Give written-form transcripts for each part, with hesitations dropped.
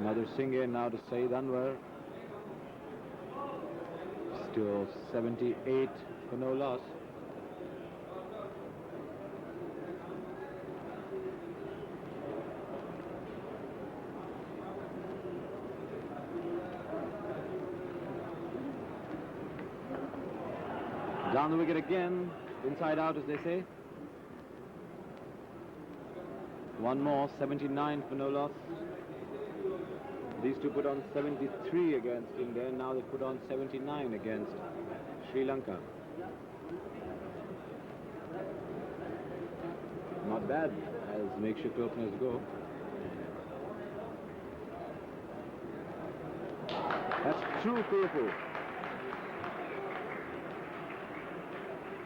Madhur Singh now to Saeed Anwar. Still 78 for no loss. Down the wicket again, inside out as they say. One more, 79 for no loss. These two put on 73 against India, and now they put on 79 against Sri Lanka. Not bad as makeshift openers go. That's true, Kurupu.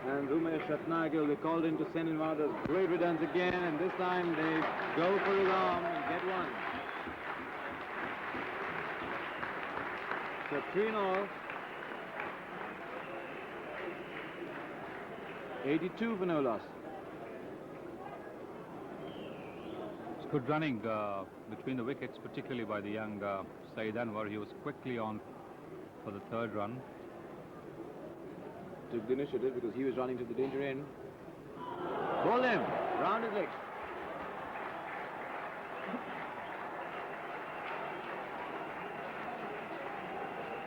And Rumesh Ratnayake will be called in to send in one of those great returns again, and this time they go for his arm and get one. So 3-0. 82 for no loss. It's good running between the wickets, particularly by the young Saeed Anwar. He was quickly on for the third run. Took the initiative because he was running to the danger end. Bowled him round his legs.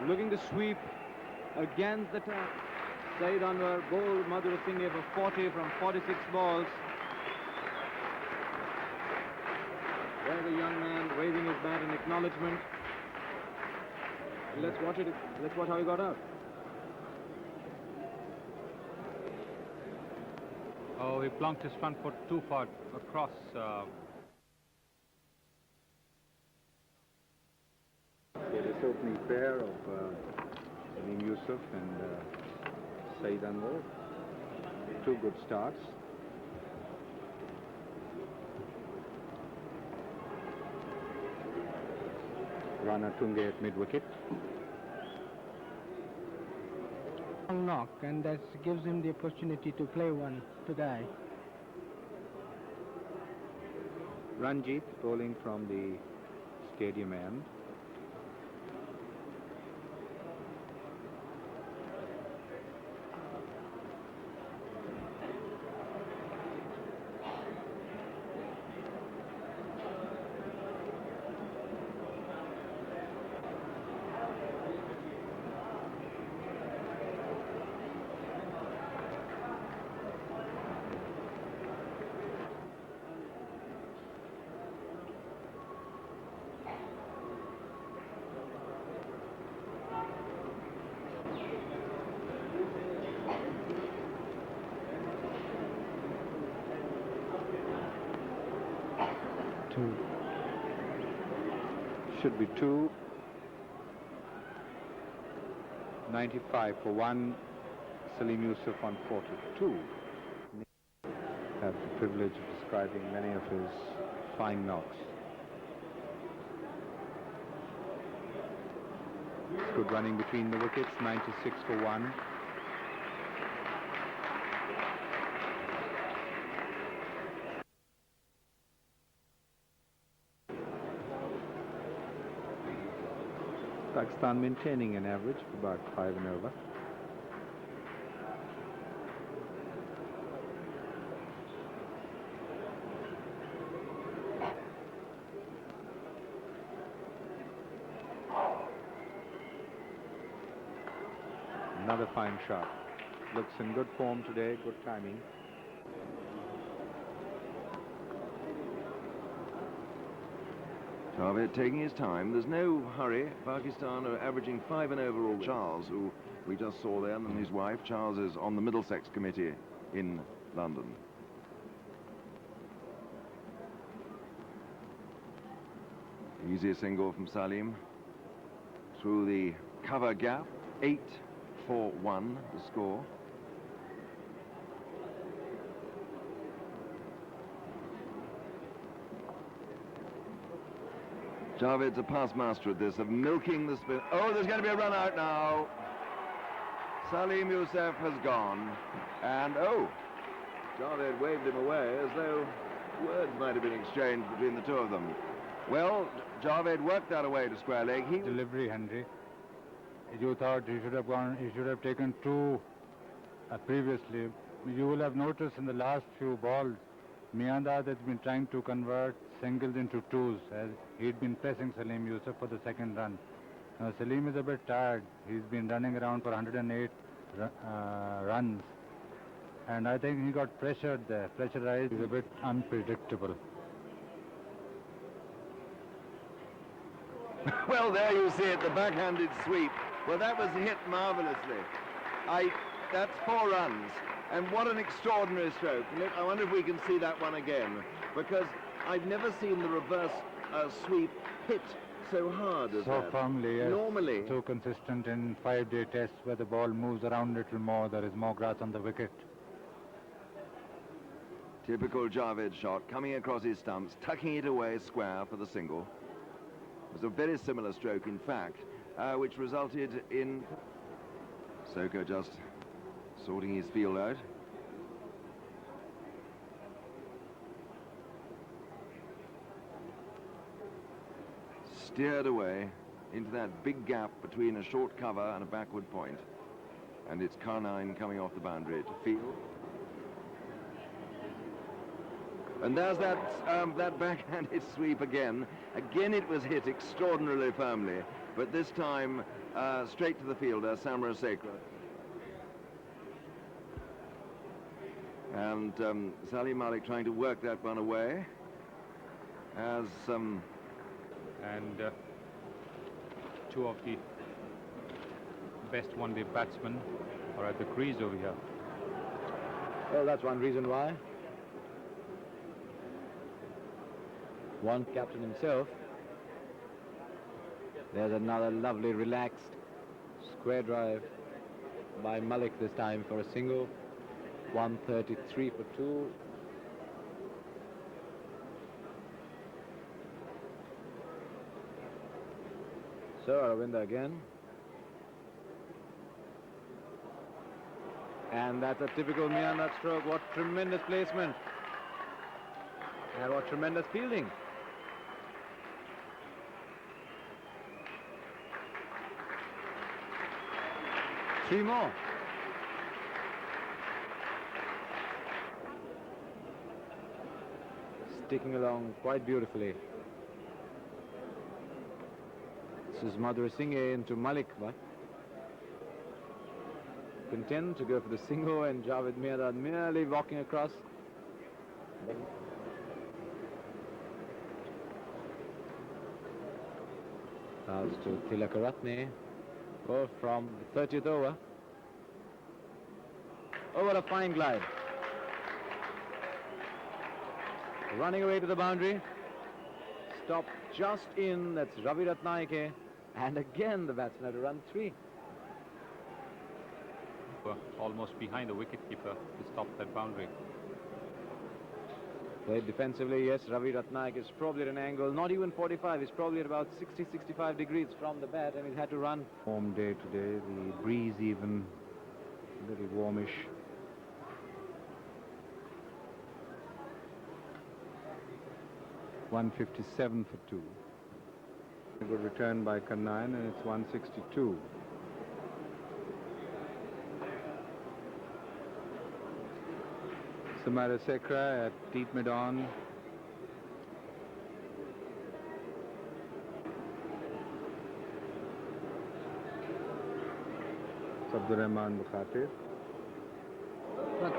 Looking to sweep against the tap. Saeed Anwar bowled Madhur Singh for 40 from 46 balls. There's a young man waving his bat in acknowledgement. Let's watch it. Let's watch how he got out. Oh, he plunked his front foot too far across. This opening pair of Salim Yusuf and Saeed Anwar. Two good starts. Rana Tunge at mid-wicket. Knock, and that gives him the opportunity to play one to guy. Ranjit bowling from the stadium end. Should be 2. 95 for 1. Salim Yusuf on 42. Have the privilege of describing many of his fine knocks. It's good running between the wickets. 96 for 1. Pakistan maintaining an average of about 5 and over. Another fine shot. Looks in good form today, good timing. Javed taking his time. There's no hurry. Pakistan are averaging 5 and over all. Charles, who we just saw there, and his wife. Charles is on the Middlesex Committee in London. Easy single from Salim. Through the cover gap. 8 for 1, the score. Javed's a past master at this, of milking the spin. Oh, there's going to be a run out now. Salim Yusuf has gone. And, oh, Javed waved him away as though words might have been exchanged between the two of them. Well, Javed worked that away to square leg. He Delivery, Henry. You thought he should have gone, he should have taken two previously. You will have noticed in the last few balls, Miandad has been trying to convert singles into twos as he'd been pressing Salim Yusuf for the second run. Now Salim is a bit tired. He's been running around for 108 runs. And I think he got pressured there. Pressurized is a bit unpredictable. Well, there you see it, the backhanded sweep. Well, that was hit marvelously. That's 4 runs. And what an extraordinary stroke. Look, I wonder if we can see that one again, because I've never seen the reverse sweep hit so hard as So that. firmly, yes. Normally. So consistent in 5-day tests where the ball moves around a little more, there is more grass on the wicket. Typical Javed shot, coming across his stumps, tucking it away square for the single. It was a very similar stroke, in fact, which resulted in Soka just sorting his field out. Steered away into that big gap between a short cover and a backward point. And it's Karnine coming off the boundary to field. And there's that backhanded sweep again. Again it was hit extraordinarily firmly, but this time straight to the fielder, Samarasekera. And Salim Malik trying to work that one away as... And two of the best one-day batsmen are at the crease over here. Well, that's one reason why. One captain himself. There's another lovely relaxed square drive by Malik this time for a single. 133 for 2. So Aravinda again. And that's a typical Miandad stroke. What tremendous placement. And what tremendous fielding. Three more. Sticking along quite beautifully. This is Madhur Singh into Malik, but content to go for the single, and Javed Miandad merely walking across. Pass to Tilakaratne. Oh, from the 30th over. Oh, what a fine glide. Running away to the boundary. Stop just in. That's Ravi Ratnaike. And again the batsman had to run 3. Almost behind the wicketkeeper to stop that boundary. Played defensively, yes. Ravi Ratnaike is probably at an angle, not even 45. He's probably at about 60-65 degrees from the bat, and he's had to run. Warm day today. The breeze even a little warmish. .157 for 2. A good return by Karnine, and it's 162. Samarasekera at deep mid-on. Abdurrahman Bukhatir.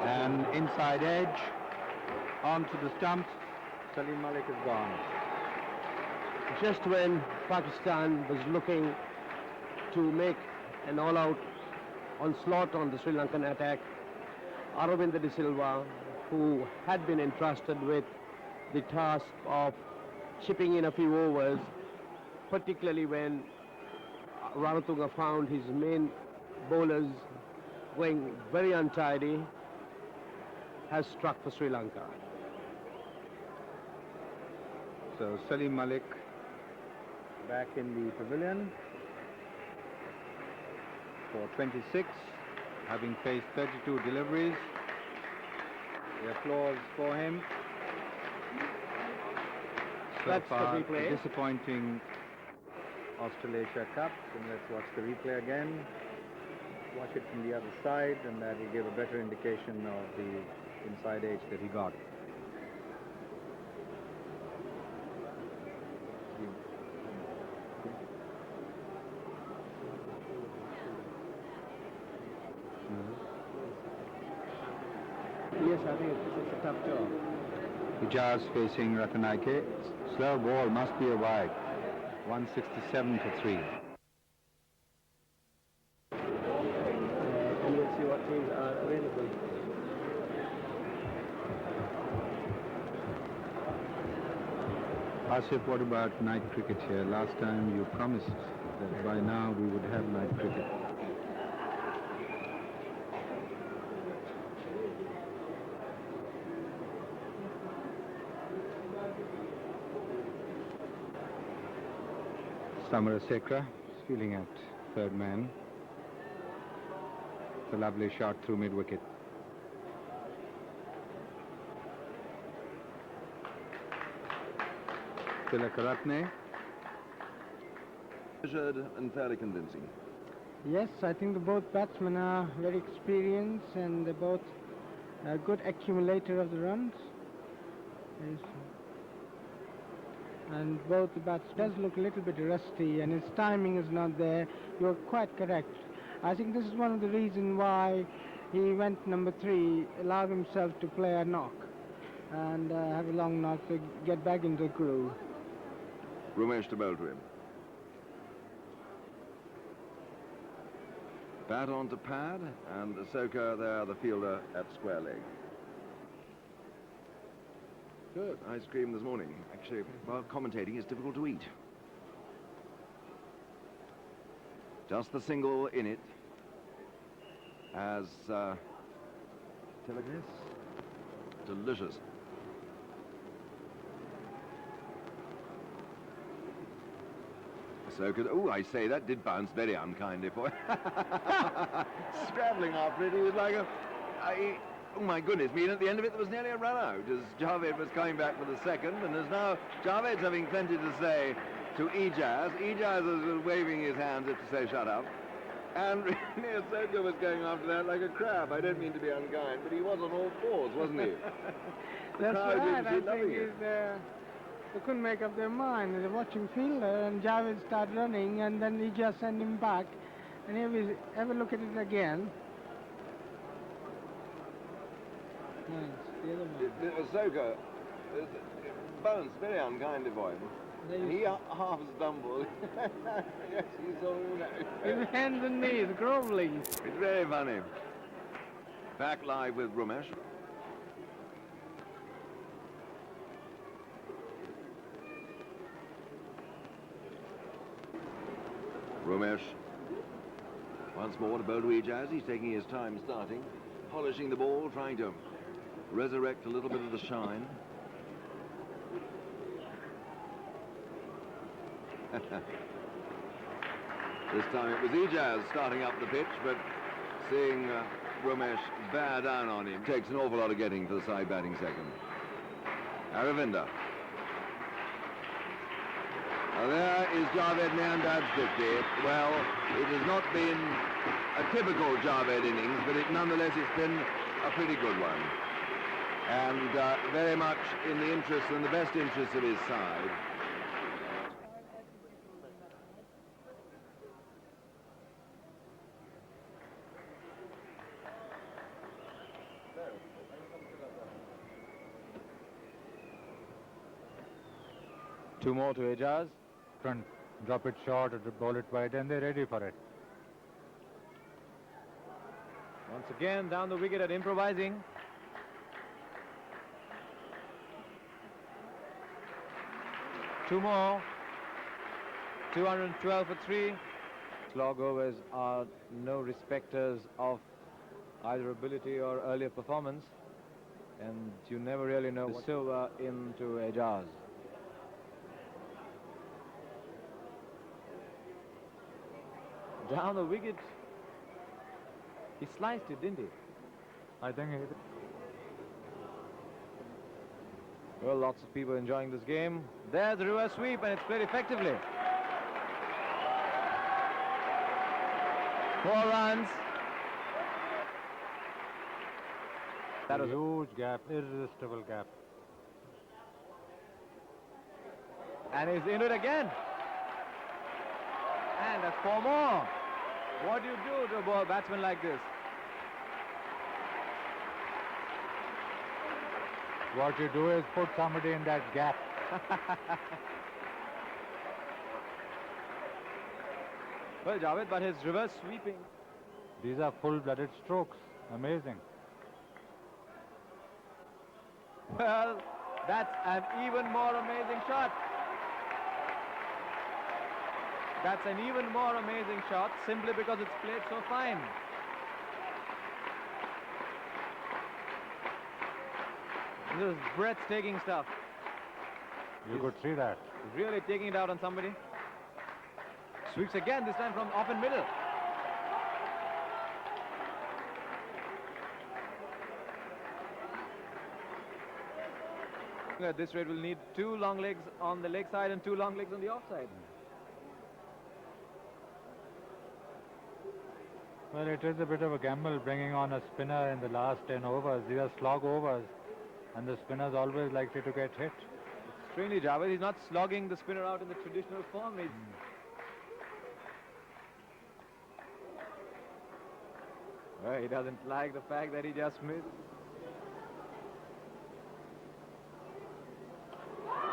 And inside edge, onto the stumps. Salim Malik is gone. Just when Pakistan was looking to make an all-out onslaught on the Sri Lankan attack, Aravinda de Silva, who had been entrusted with the task of chipping in a few overs, particularly when Ranatunga found his main bowlers going very untidy, has struck for Sri Lanka. So Salim Malik back in the pavilion for 26, having faced 32 deliveries. The applause for him. That's the far, replay. a disappointing Austral-Asia Cup. And let's watch the replay again. Watch it from the other side, and that will give a better indication of the inside edge that he got. Yes, I think it's a tough job. Ijaz facing Ratanaike. Slow ball must be a wide. 167 for 3. And we'll see what teams are available. Asif, what about night cricket here? Last time you promised that by now we would have night cricket. Samarasekera is feeling at third man. It's a lovely shot through mid-wicket. Tilakaratne. Measured and fairly convincing. Yes, I think the both batsmen are very experienced and they're both a good accumulator of the runs. Yes. And both the bats does look a little bit rusty and his timing is not there. You're quite correct. I think this is one of the reasons why he went number 3, allowed himself to play a knock and have a long knock to get back into the groove. Rumesh to bowl to him. Bat onto pad, and Ahsoka there, the fielder, at square leg. Good. Ice cream this morning. Actually, while commentating, it's difficult to eat. Just the single in it. As Telegraph. Delicious. So could, oh, I say, that did bounce very unkindly for him. Scrabbling after it, he was like a... oh my goodness me, and at the end of it there was nearly a run out as Javed was coming back for the second, and as now Javed's having plenty to say to Ijaz. Ijaz is waving his hands as to say shut up. And really Ahsoka was going after that like a crab. I don't mean to be unkind, but he was on all fours, wasn't he? That's right, I think it. they couldn't make up their mind. They're watching fielder and Javed started running and then he just sent him back. And here we have a look at it again. Nice, the other one. Ahsoka bounced very unkindly for him. And he half stumbled. Yes, he's all right. His hands and knees groveling. It's very funny. Back live with Rumesh. Rumesh once more to bowl to Ijaz. He's taking his time starting, polishing the ball, trying to resurrect a little bit of the shine. This time it was Ijaz starting up the pitch, but seeing Rumesh bear down on him takes an awful lot of getting for the side batting second. Aravinda. Now there is Javed Miandad's 50. Well, it has not been a typical Javed innings, but nonetheless it's been a pretty good one. And very much in the interest and the best interest of his side. Two more to Ijaz. Front, drop it short or bowl it wide, and they're ready for it. Once again, down the wicket at improvising. Two more. 212 for 3. Slog overs are no respecters of either ability or earlier performance. And you never really know what Silva into Ijaz. Down the wicket. He sliced it, didn't he? I think Well, lots of people enjoying this game. There's the reverse sweep, and it's played effectively. 4 runs. That was a huge gap, irresistible gap. And he's in it again. And that's 4 more. What do you do to a ball batsman like this? What you do is put somebody in that gap. Well, Javed, but his reverse sweeping. These are full-blooded strokes. Amazing. Well, that's an even more amazing shot. That's an even more amazing shot simply because it's played so fine. This is breathtaking stuff. You could see that. He's really taking it out on somebody. Sweeps again, this time from off in middle. At this rate, we'll need 2 long legs on the leg side and 2 long legs on the off side. Well, it is a bit of a gamble bringing on a spinner in the last 10 overs. These are slog overs, and the spinner's always likely to get hit. Strangely, Javed, he's not slogging the spinner out in the traditional form. He's well, he doesn't like the fact that he just missed.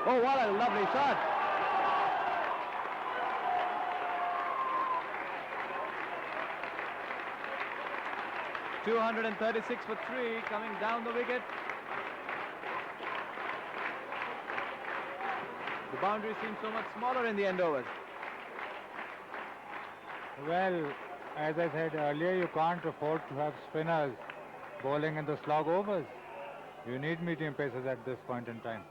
Oh, what a lovely shot! .236 for 3 coming down the wicket. The boundary seems so much smaller in the end overs. Well, as I said earlier, you can't afford to have spinners bowling in the slog overs. You need medium pacers at this point in time.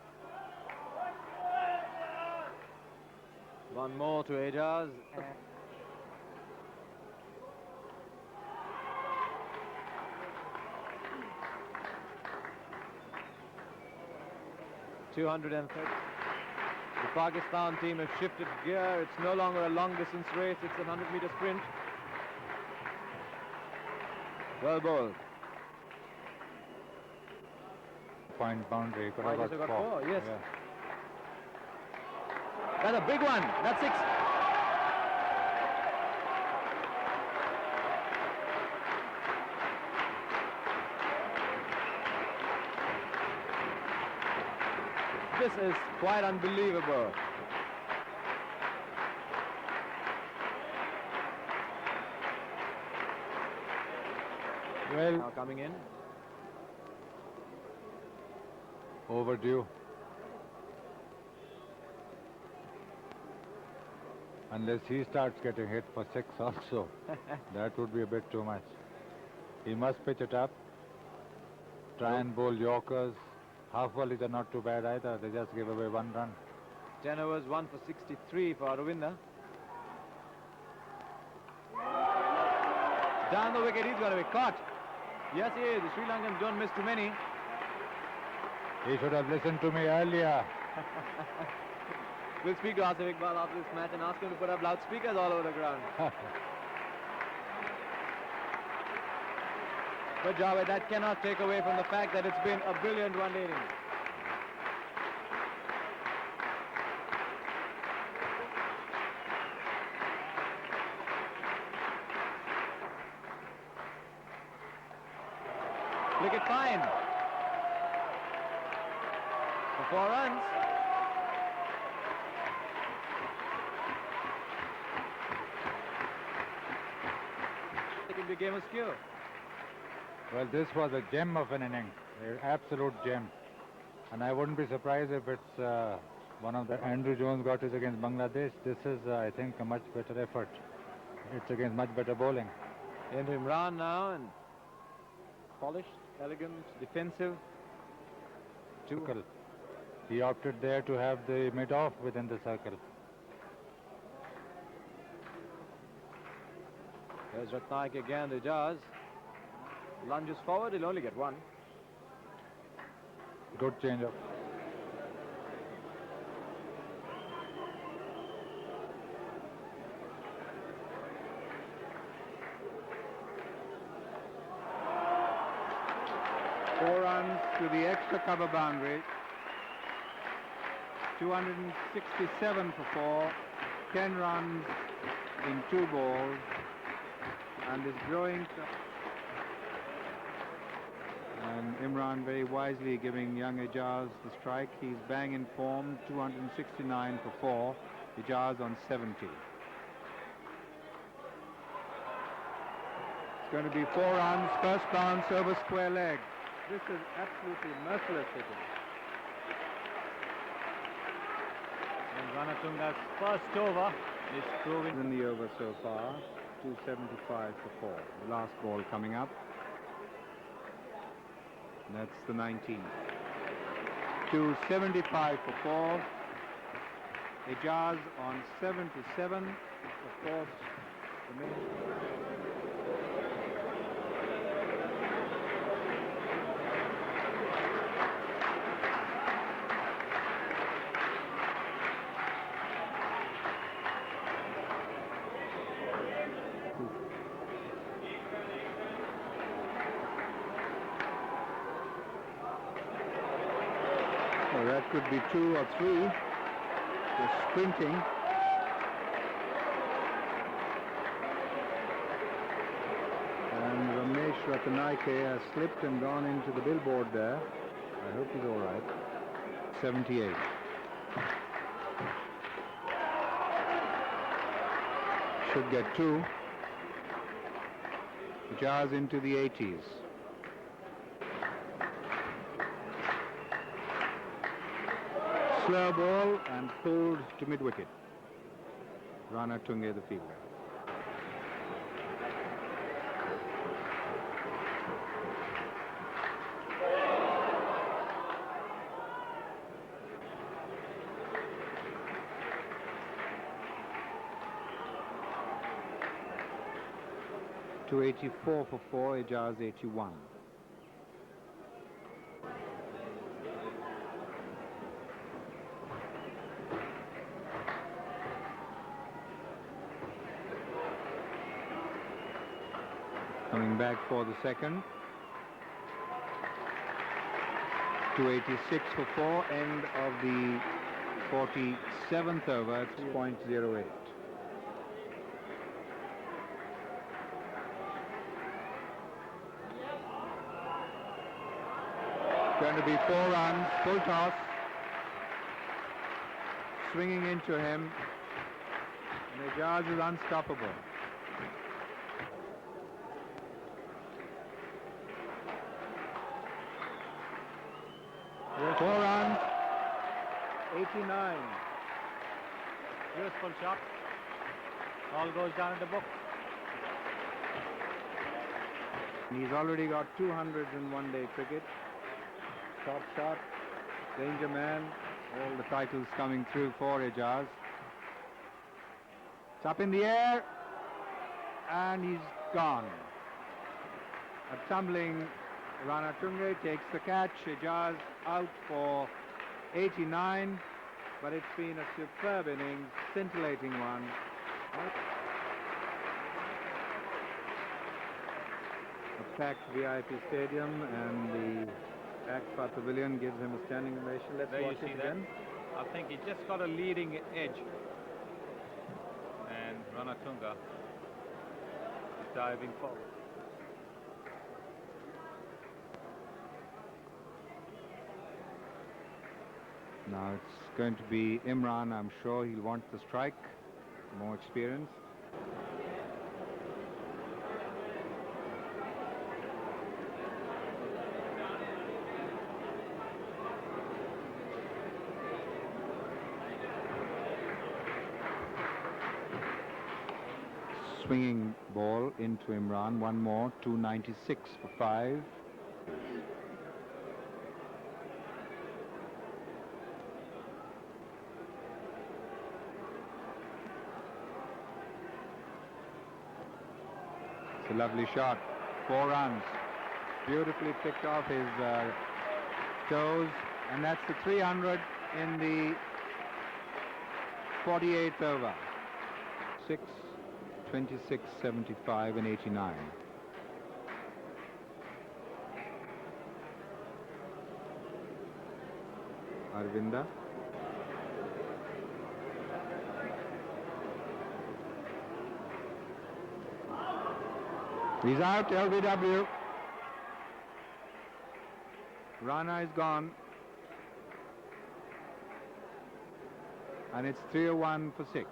1 more to Ajaz. 230. The Pakistan team has shifted gear. It's no longer a long distance race, it's a 100-meter sprint. Well bowled. Point boundary. Could have Just got got 4, yes. Yeah. That's a big one. That's 6. This is quite unbelievable. Well, Now coming in. overdue. Unless he starts getting hit for 6 also, that would be a bit too much. He must pitch it up, try and bowl Yorkers. Half volleys are not too bad either. They just gave away 1 run. 10 overs, 1 for 63 for Aravinda. Down the wicket, he's going to be caught. Yes, he is. The Sri Lankans don't miss too many. He should have listened to me earlier. We'll speak to Asif Iqbal after this match and ask him to put up loudspeakers all over the ground. But Javed, that cannot take away from the fact that it's been a brilliant one-day inning. Flick it fine. For 4 runs. It can be a game of skill. Well, this was a gem of an inning, an absolute gem. And I wouldn't be surprised if it's one of the Andrew Jones got is against Bangladesh. This is, I think, a much better effort. It's against much better bowling. Into Imran now, and polished, elegant, defensive. Circle. He opted there to have the mid-off within the circle. There's Ratnaik again, the Jazz. Lunges forward, he'll only get 1. Good change of. to the extra cover boundary. 267 for 4, 10 runs in 2 balls, and is growing. And Imran very wisely giving young Ijaz the strike. He's bang in form, 269 for 4, Ijaz on 70. It's going to be 4 runs, first bounce over square leg. This is absolutely merciless hitting. And Ranatunga's first over is proving In the over so far, 275 for 4. The last ball coming up. That's the 19th. 275 for 4. Ijaz on 77. Of course, the main. Well, that could be 2 or 3. They're sprinting. And Ramesh Ratanaike has slipped and gone into the billboard there. I hope he's all right. 78. Should get 2. Ijaz into the 80s. Slow ball and pulled to mid-wicket. Ranatunga the fielder. To 84 for 4, Ijaz 81. Coming back for the second. 286 for 4, end of the 47th over, it's .08. Going to be 4 runs, full toss. Swinging into him. And Ijaz is unstoppable. Yes. 4 runs, 89. beautiful shot. All goes down in the book. He's already got 200s in one-day cricket. Top shot, danger man, all the titles coming through for Ijaz. It's up in the air, and he's gone. A tumbling Ranatunga takes the catch. Ijaz out for 89, but it's been a superb innings, scintillating one. A packed VIP stadium, and the Akbar Pavilion gives him a standing ovation. Let's There you watch see it that. again. I think he just got a leading edge. And Ranatunga is diving forward. Now it's going to be Imran. I'm sure he'll want the strike, more experience. Swinging ball into Imran, one more, 296 for 5. It's a lovely shot, 4 runs. Beautifully picked off his toes, and that's the 300 in the 48th over. 6, 26, 75 and 89. Arvinda. He's out, LBW. Rana is gone. And it's 3-1 for 6.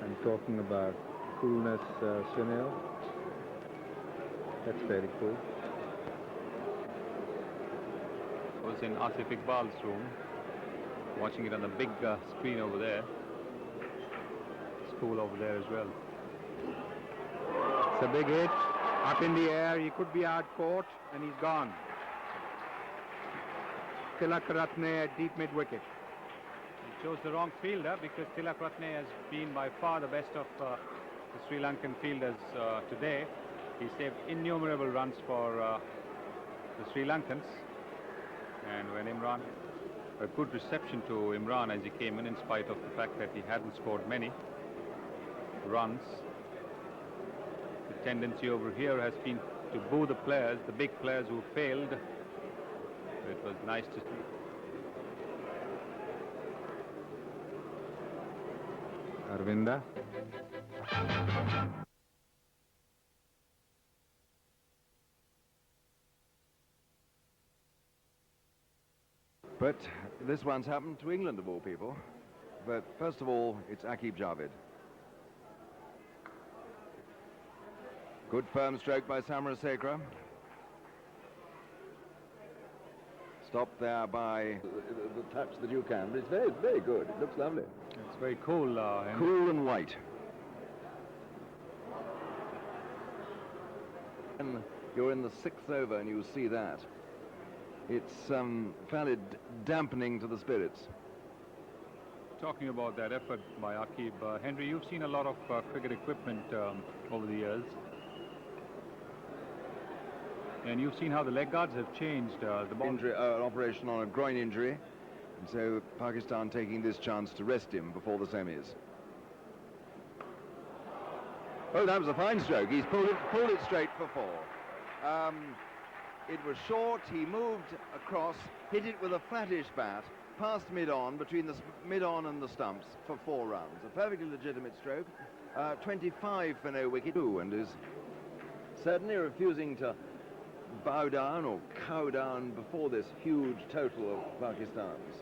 I'm talking about coolness, Sunil. That's very cool. I was in Asif Iqbal's room, watching it on the big screen over there. It's cool over there as well. It's a big hit. Up in the air, he could be out caught, and he's gone. Tilak Ratne at deep mid-wicket. He chose the wrong fielder because Tilak Ratne has been by far the best of the Sri Lankan fielders today. He saved innumerable runs for the Sri Lankans. And when Imran, a good reception to Imran as he came in spite of the fact that he hadn't scored many runs. The tendency over here has been to boo the players, the big players who failed. It was nice to see. Arvinda. But this one's happened to England of all people. But first of all, it's Akib Javed. Good firm stroke by Samarasekera. Stopped there by the touch that you can, but it's very, very good. It looks lovely. It's very cool. Cool and white. And you're in the 6th over and you see that. It's fairly dampening to the spirits. Talking about that effort by Akib, Henry, you've seen a lot of cricket equipment over the years. And you've seen how the leg guards have changed. The ball Injury, an operation on a groin injury. And so Pakistan taking this chance to rest him before the semis. Oh, that was a fine stroke. He's pulled it straight for 4. It was short. He moved across, hit it with a flattish bat, past mid-on, between the mid-on and the stumps for 4 runs. A perfectly legitimate stroke. 25 for no wicket, and is certainly refusing to bow down or cow down before this huge total of Pakistan's.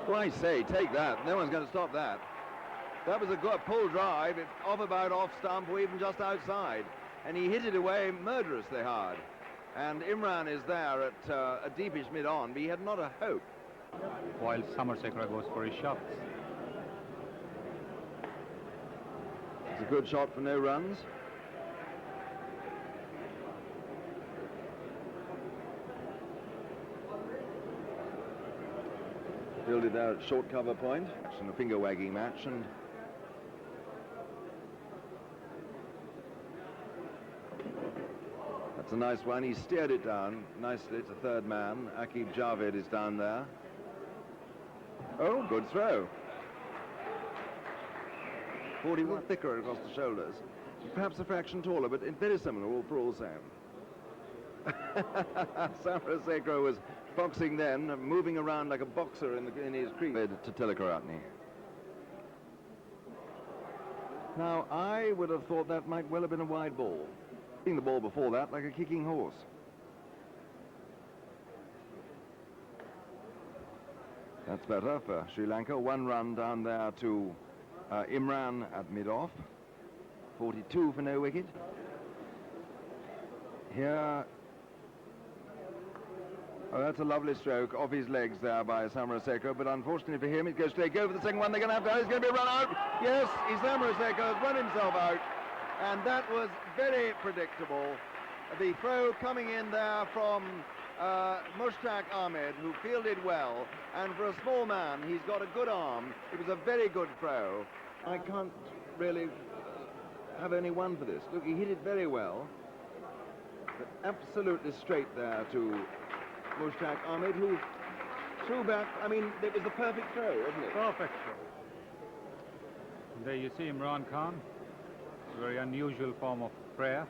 Well, I say, take that. No one's going to stop that. That was a good pull drive. It's off about off stump or even just outside. And he hit it away murderously hard. And Imran is there at a deepish mid-on, but he had not a hope. while Samarasekera goes for his shots. It's a good shot for no runs. Fielded there at short cover point. It's a finger wagging match, and that's a nice one. He steered it down nicely. It's a third man. Akib Javed is down there. Oh, good throw. 41 thicker across the shoulders. Perhaps a fraction taller, but very similar for all same. Samarasekera was boxing then, moving around like a boxer in his crease to Tilakaratne. Now, I would have thought that might well have been a wide ball. Hitting the ball before that like a kicking horse. That's better for Sri Lanka. 1 run down there to Imran at mid-off. 42 for no wicket. Here, oh, that's a lovely stroke off his legs there by Samarasekera, but unfortunately for him, it goes straight. Go for the second one. They're going to have to. He's going to be run out. Yes, Samarasekera has run himself out, and that was very predictable. The throw coming in there from Mushtaq Ahmed, who fielded well, and for a small man, he's got a good arm. It was a very good throw. I can't really have only one for this. Look, he hit it very well, but absolutely straight there to Mushtaq Ahmed, who threw back. I mean, it was the perfect throw, wasn't it? Perfect throw. And there you see Imran Khan. A very unusual form of prayer.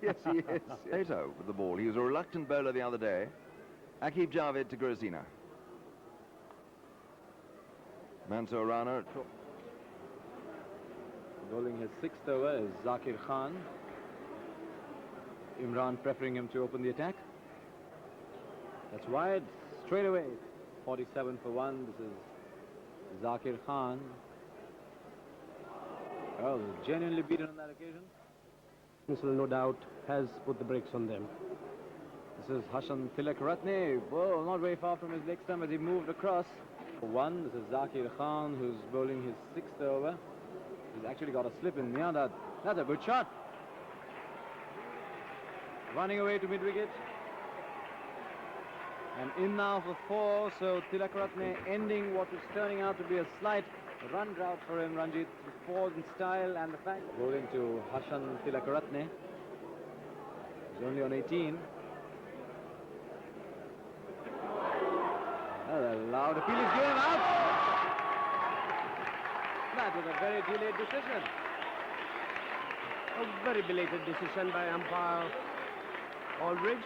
Yes, he is. Later with the ball. He was a reluctant bowler the other day. Akib Javed to Grosina. Mansoor Rana. Bowling his 6th over is Zakir Khan. Imran preferring him to open the attack. That's wide, straight away. 47 for 1. This is Zakir Khan. Oh, genuinely beaten on that occasion. Misl, no doubt, has put the brakes on them. This is Hashan Tilakaratne. Whoa, not very far from his leg stump as he moved across. For 1, this is Zakir Khan, who's bowling his 6th over. He's actually got a slip in Miandad. That's a good shot. Running away to mid-wicket. And in now for 4, so Tilakaratne ending what was turning out to be a slight run drought for him. Ranjit, 4 in style, and the fact bowling to Hashan Tilakaratne. He's only on 18. A loud appeal is given out. That was a very delayed decision. A very belated decision by umpire Aldridge.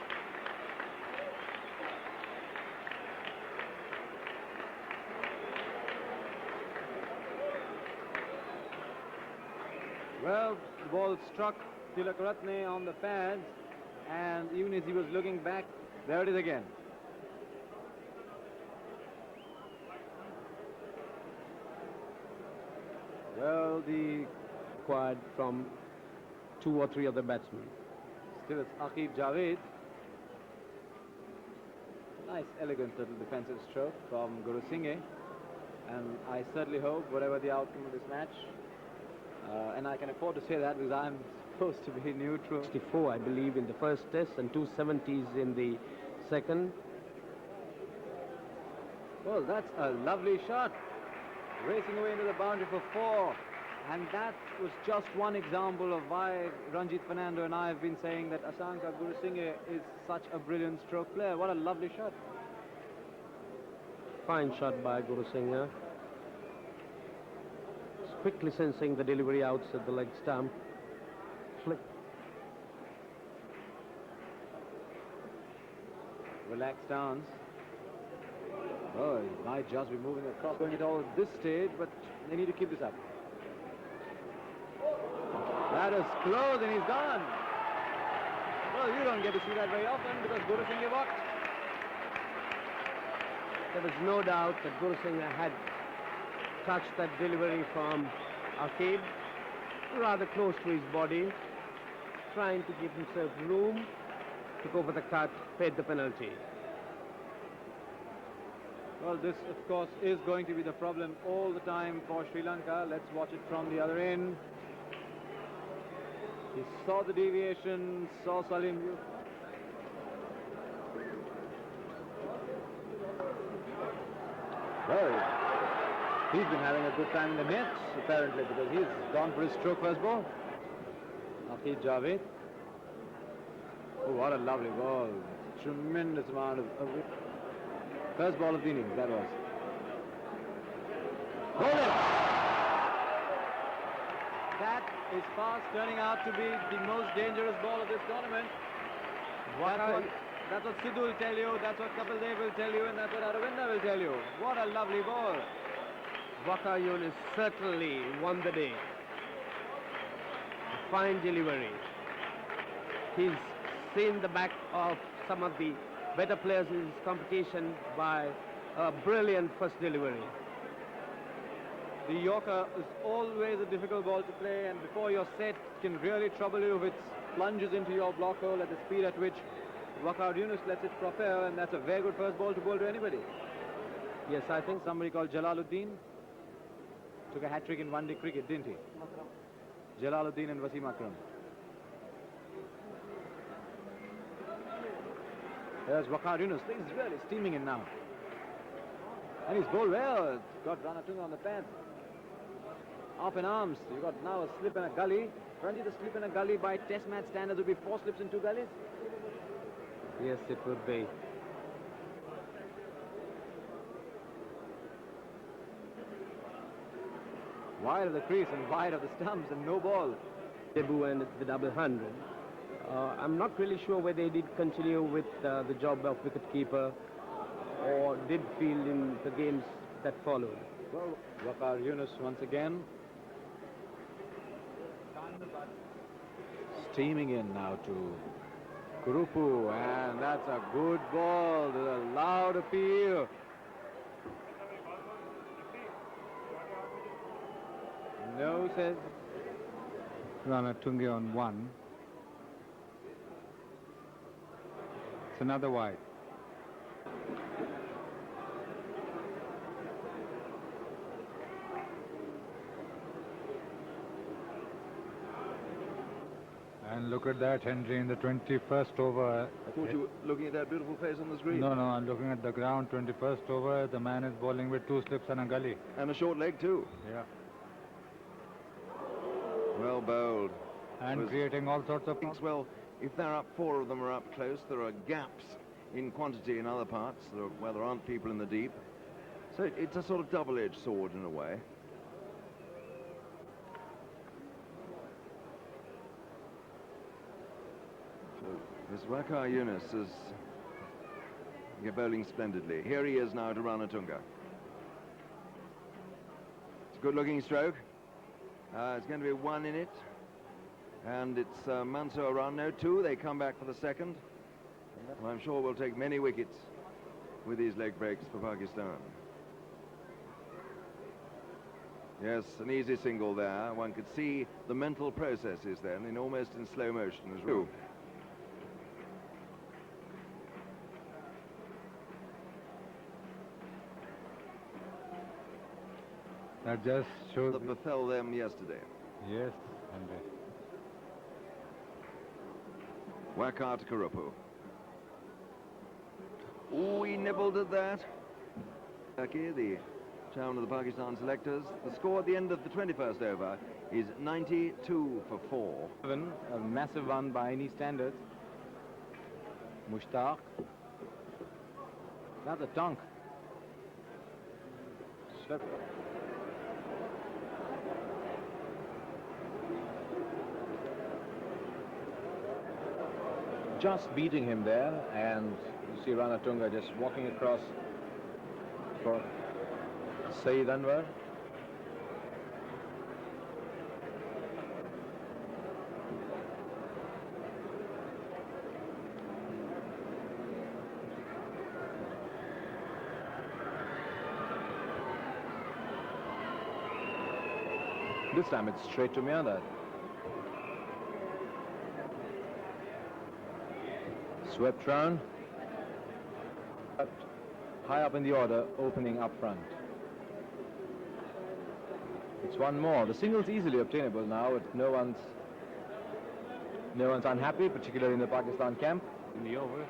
Well, the ball struck Tilakaratne on the pads, and even as he was looking back, there it is again. Well, the Required from 2 or 3 other batsmen. still it's Akib Javed. Nice, elegant little defensive stroke from Guru Singh. And I certainly hope, whatever the outcome of this match, and I can afford to say that because I'm supposed to be neutral. 64, I believe, in the first test and 270s in the second. Well, that's a lovely shot. Racing away into the boundary for 4. And that was just one example of why Ranjit Fernando and I have been saying that Asanka Gurusinghe is such a brilliant stroke player. What a lovely shot. Fine shot by Guru Singh. Quickly sensing the delivery outside the leg stump. Flick. Relaxed stance. Oh, he might just be moving across, going it all at this stage, but they need to keep this up. That is close and he's gone. Well, you don't get to see that very often because Guru Singh walked. There was no doubt that Guru Singh had touched that delivery from Akib, rather close to his body, trying to give himself room to go for the cut, paid the penalty. Well, this, of course, is going to be the problem all the time for Sri Lanka. Let's watch it from the other end. He saw the deviation, saw Salim. Well, he's been having a good time in the nets, apparently, because he's gone for his stroke first ball. Akib Javed. Oh, what a lovely ball. Tremendous amount of first ball of the innings, that was. Bowling! That is fast turning out to be the most dangerous ball of this tournament. That's what Sidhu will tell you, that's what Kapil Dev will tell you, and that's what Aravinda will tell you. What a lovely ball. Waqar Younis certainly won the day. A fine delivery. He's seen the back of some of the better players in this competition by a brilliant first delivery. The Yorker is always a difficult ball to play, and before you're set, can really trouble you if it plunges into your block hole at the speed at which Waqar Younis lets it propel, and that's a very good first ball to bowl to anybody. Yes, I think somebody called Jalaluddin took a hat-trick in one-day cricket, didn't he? Jalaluddin and Wasim Akram. There's Waqar Younis. He's really steaming in now. And he's bowled well. Got Ranatunga on the pad. Off in arms. You've got now a slip and a gully. Ranjit, a slip and a gully by test match standards would be 4 slips and 2 gullies. Yes, it would be. wide of the crease and wide of the stumps and no ball. Debut and the double 100. I'm not really sure whether he did continue with the job of wicketkeeper or did field in the games that followed. Well, Waqar Yunus once again. Steaming in now to Kurupu, and that's a good ball. There's a loud appeal. No, says Ranatunga on 1. It's another wide. And look at that, Henry, in the 21st over. I thought you were looking at that beautiful face on the screen. No, I'm looking at the ground. 21st over, the man is bowling with 2 slips and a gully. And a short leg too. Yeah. Well bowled. And creating all sorts of problems. Well, if they're up, 4 of them are up close. There are gaps in quantity in other parts where there aren't people in the deep. So it's a sort of double-edged sword in a way. So this Waqar Yunus is bowling splendidly. Here he is now to Ranatunga. It's a good-looking stroke. It's going to be 1 in it. And it's Mansour around. No, 2. They come back for the second. Well, I'm sure we'll take many wickets with these leg breaks for Pakistan. Yes, an easy single there. One could see the mental processes then, almost in slow motion as well. That just shows that befell them yesterday. Yes, Henry. Waqar to Kurupu. Oh, he nibbled at that. Okay, the chairman of the Pakistan selectors. The score at the end of the 21st over is 92 for 4. A massive one by any standards. Mushtaq. That's a dunk. Swept. Just beating him there, and you see Ranatunga just walking across for Saeed Anwar. This time it's straight to Miandad. Swept round, but high up in the order, opening up front. It's 1 more. The single's easily obtainable now. No one's unhappy, particularly in the Pakistan camp. In the over.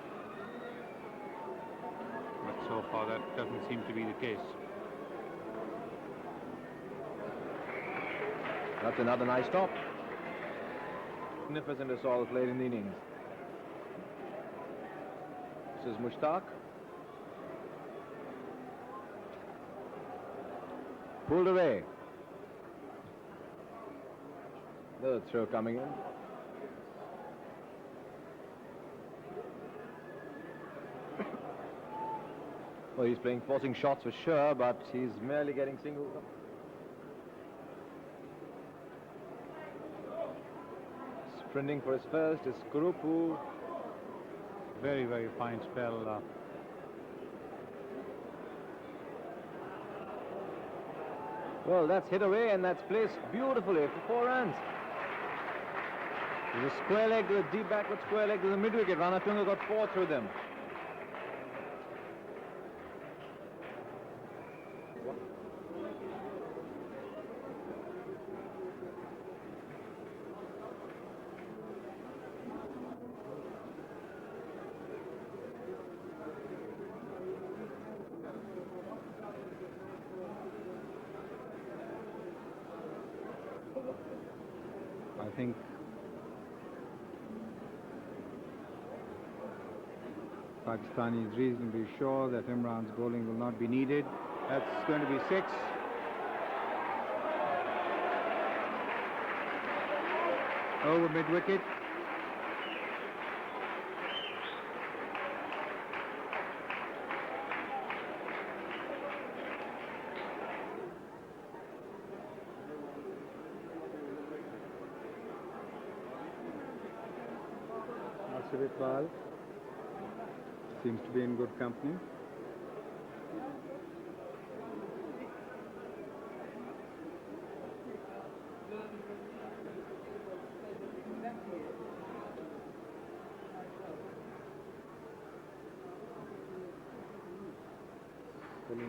But so far that doesn't seem to be the case. That's another nice stop. Magnificent assault late in the innings. This is Mushtaq. Pulled away. The throw coming in. Well, he's playing forcing shots for sure, but he's merely getting singles. Sprinting for his first is Kurupu. Very, very fine spell. Well, that's hit away, and that's placed beautifully for 4 runs. There's a square leg to a deep backward square leg to the mid-wicket. Ranatunga got 4 through them. I think Pakistan is reasonably sure that Imran's bowling will not be needed. That's going to be 6. over mid-wicket. Ball seems to be in good company.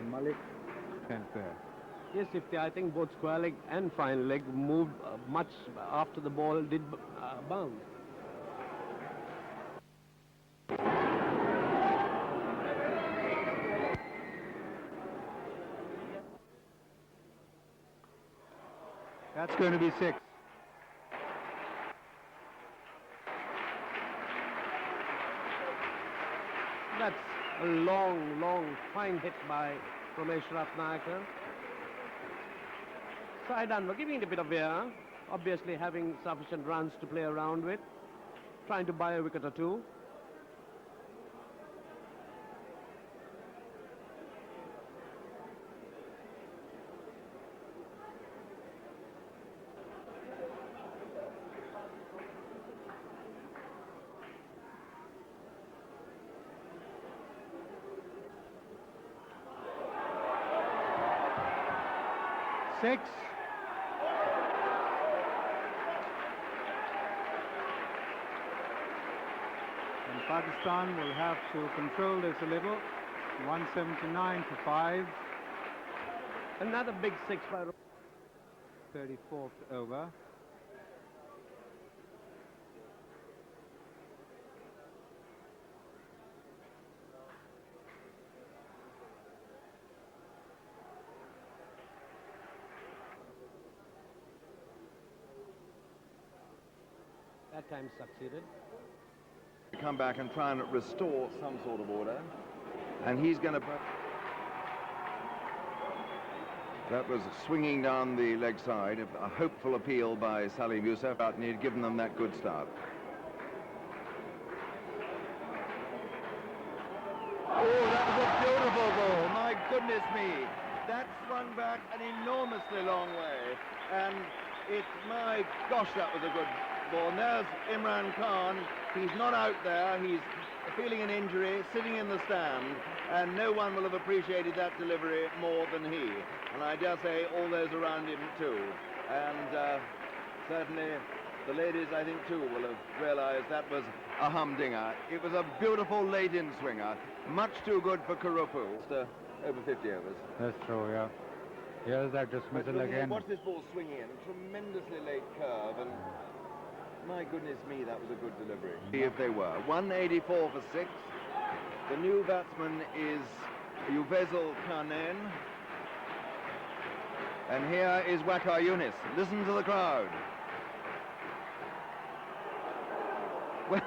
Malik and fair. Yes, I think both square leg and fine leg moved much after the ball did bounce. That's going to be 6. That's a long, fine hit by Ramesh Ratnayaka. Side on, we're giving it a bit of air. Obviously having sufficient runs to play around with. Trying to buy a wicket or two. Six. And Pakistan will have to control this a little. 179 for 5. Another big 6 by 34th over. that time succeeded. Come back and try and restore some sort of order. And he's going to... That was swinging down the leg side, a hopeful appeal by Salim Youssef, and he'd given them that good start. Oh, that was a beautiful ball, my goodness me. That swung back an enormously long way, and my gosh, that was a good ball. And there's Imran Khan. He's not out there, he's feeling an injury, sitting in the stand, and no one will have appreciated that delivery more than he. And I dare say all those around him too. And certainly the ladies, I think, too, will have realized that was a humdinger. It was a beautiful late-in swinger, much too good for Karupu. Over 50 overs. That's true, yeah. Here's that dismissal again. Watch this ball swinging in, a tremendously late curve, and my goodness me, that was a good delivery. See if they were. 184 for 6. The new batsman is Uvezel Kanen. And here is Waqar Younis. Listen to the crowd. Well,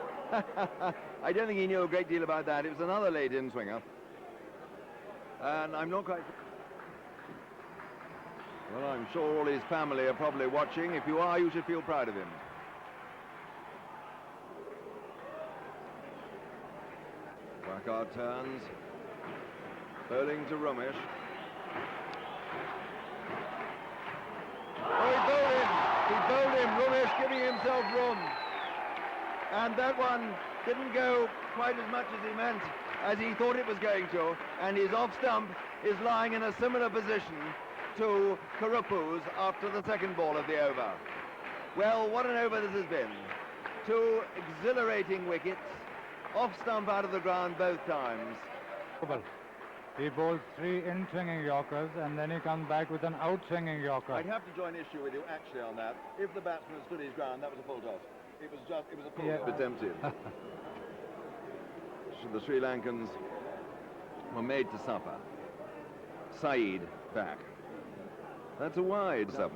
I don't think he knew a great deal about that. It was another late-in swinger. And I'm not quite... Well, I'm sure all his family are probably watching. If you are, you should feel proud of him. Waqar turns. Bowling to Ramesh. Oh, he bowled him! He bowled him! Ramesh giving himself room. And that one didn't go quite as much as he meant, as he thought it was going to, and his off stump is lying in a similar position to Karupu's after the second ball of the over. Well, what an over this has been. 2 exhilarating wickets, off stump out of the ground both times. He bowled 3 in-swinging Yorkers, and then he comes back with an out-swinging Yorker. I'd have to join issue with you actually on that. If the batsman stood his ground, that was a full toss. It was a full toss. Attempted. The Sri Lankans were made to suffer. Saeed back. That's a wide 7.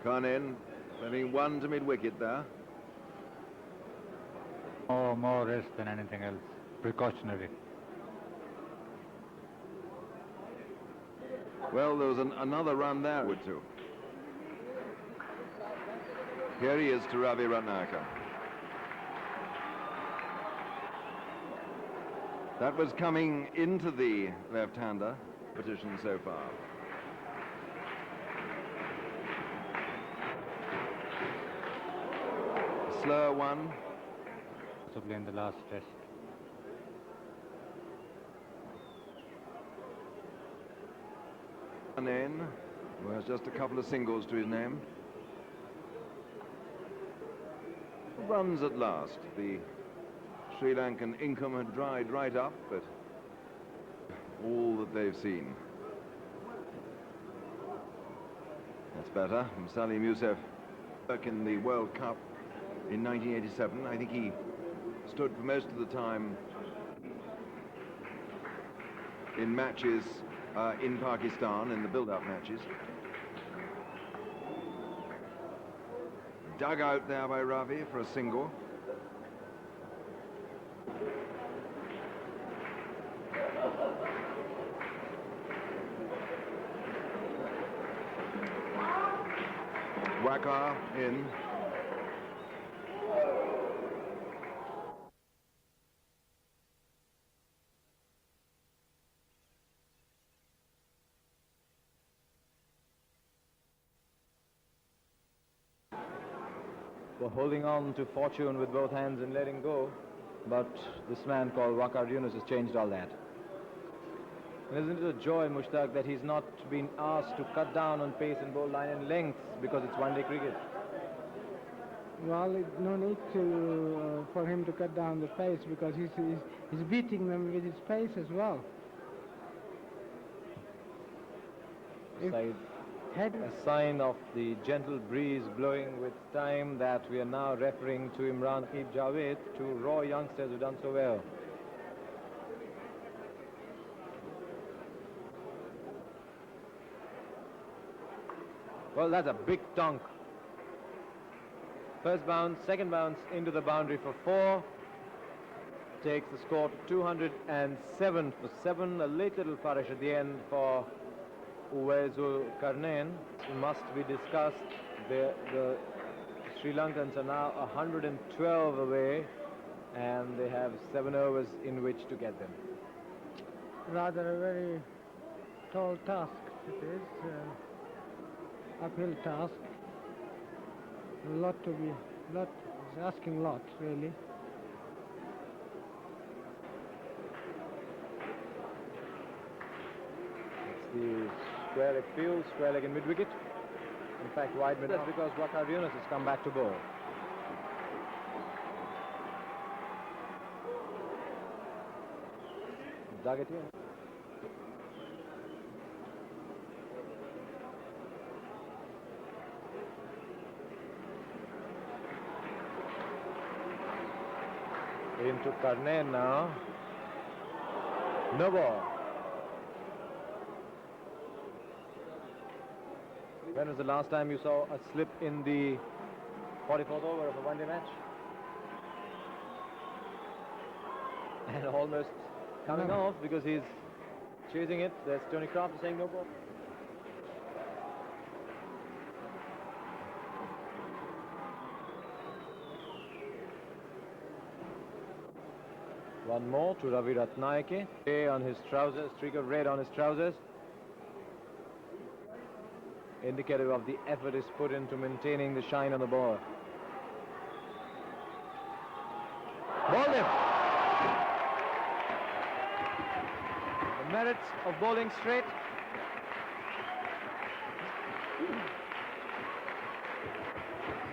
Khan letting 1 to mid-wicket there. Oh, more risk than anything else. Precautionary. Well, there was another run there. Too. Here he is to Ravi Ratnayake. That was coming into the left-hander position so far. Slower one. To play in the last test. Khan, who has just a couple of singles to his name. Runs at last. The Sri Lankan income had dried right up, but all that they've seen. That's better. From Salim Youssef back in the World Cup in 1987. I think he stood for most of the time in matches in Pakistan, in the build-up matches. Dug out there by Ravi for a single. Waqar in. Were holding on to fortune with both hands and letting go, but this man called Waqar Younis has changed all that. And isn't it a joy, Mushtaq, that he's not been asked to cut down on pace and bowl line and length because it's one-day cricket? Well, no need to for him to cut down the pace because he's beating them with his pace as well. A sign of the gentle breeze blowing with time that we are now referring to Imran Javed, two raw youngsters who've done so well. Well, that's a big tonk. First bounce, second bounce into the boundary for 4. Takes the score to 207 for 7. A late little flourish at the end for Uwaisul Karnain. Must be discussed. The Sri Lankans are now 112 away and they have 7 overs in which to get them. Rather a very tall task it is. Uphill task. A lot to be, is asking a lot, really. It's the square leg field, square leg in mid-wicket. In fact, wide mid. That's because Waqar Younis has come back to bowl. Dug it in. Into Karnain now. No ball. When was the last time you saw a slip in the 44th over of a one-day match? And almost coming off because he's chasing it. There's Tony Croft saying no ball. One more to Ravi Ratnayake. On his trousers, streak of red on his trousers. Indicative of the effort is put into maintaining the shine on the ball. Ball him. The merits of bowling straight.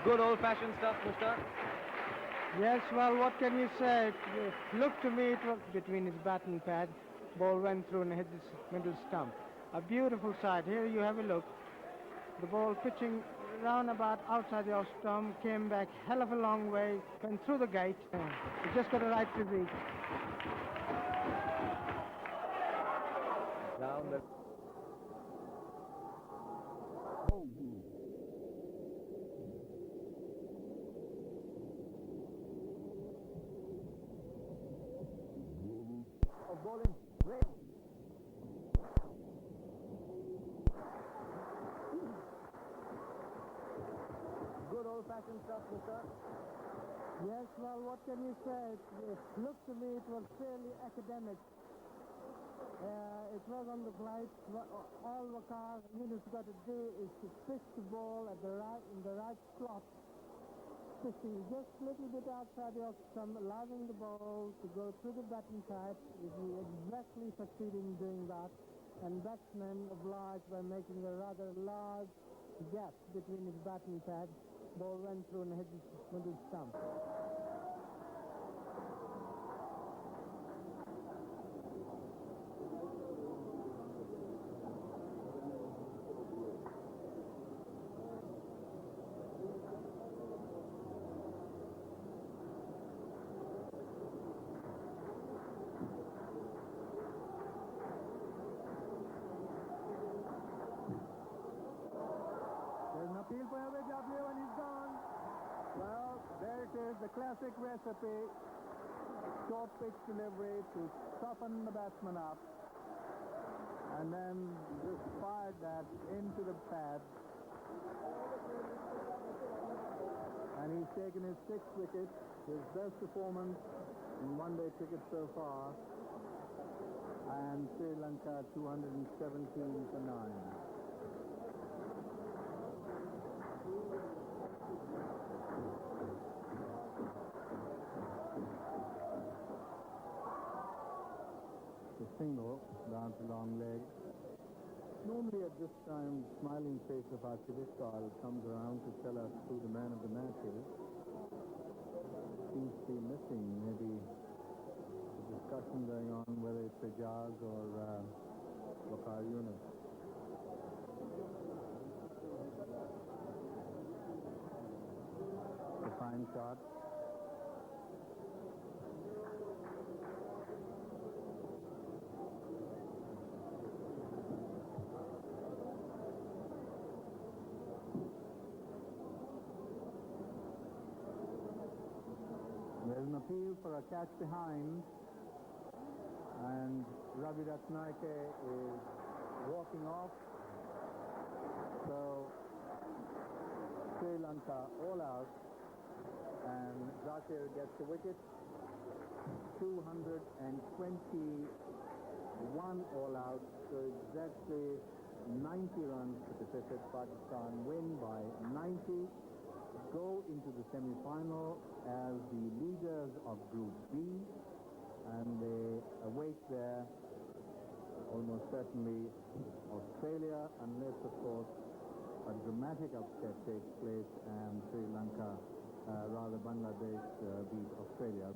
Good old-fashioned stuff, Mushtaq. Yes, well, what can you say? It looked to me it was between his bat and pad. Ball went through and hit this middle stump. A beautiful sight. Here you have a look. The ball pitching round about outside the off stump, came back hell of a long way, went through the gate. It just got a right physique. Down the... old-fashioned stuff, mister? Yes, well, what can you say? It looked to me it was fairly academic. It was on the flight. All Wakar Yunus got to do is to pitch the ball in the right slot. Pitching just a little bit outside the off-stump, allowing the ball to go through the batting pad. Is he exactly succeeding in doing that? And batsmen obliged by making a rather large gap between his batting pad. Ball went through and hit his middle stump. There's an appeal for LBW and he's gone. Well, there it is, the classic recipe. Short pitch delivery to soften the batsman up. And then just fired that into the pad. And he's taken his 6th wicket, his best performance in one-day cricket so far. And Sri Lanka 217 for 9. The single down to long leg. Normally at this time, smiling face of Archibald comes around to tell us who the man of the match is. Seems to be missing. Maybe a discussion going on whether it's Ejaz or Wakar Yunus. A fine shot. There's an appeal for a catch behind, and Ravi Ratnayake is walking off. So Sri Lanka all out, and Zakir gets the wicket. 221 all out, so exactly 90 runs to deficit. Pakistan win by 90. Go into the semi-final as the leaders of Group B, and they await there almost certainly Australia, unless of course a dramatic upset takes place and Sri Lanka, rather Bangladesh, beat Australia.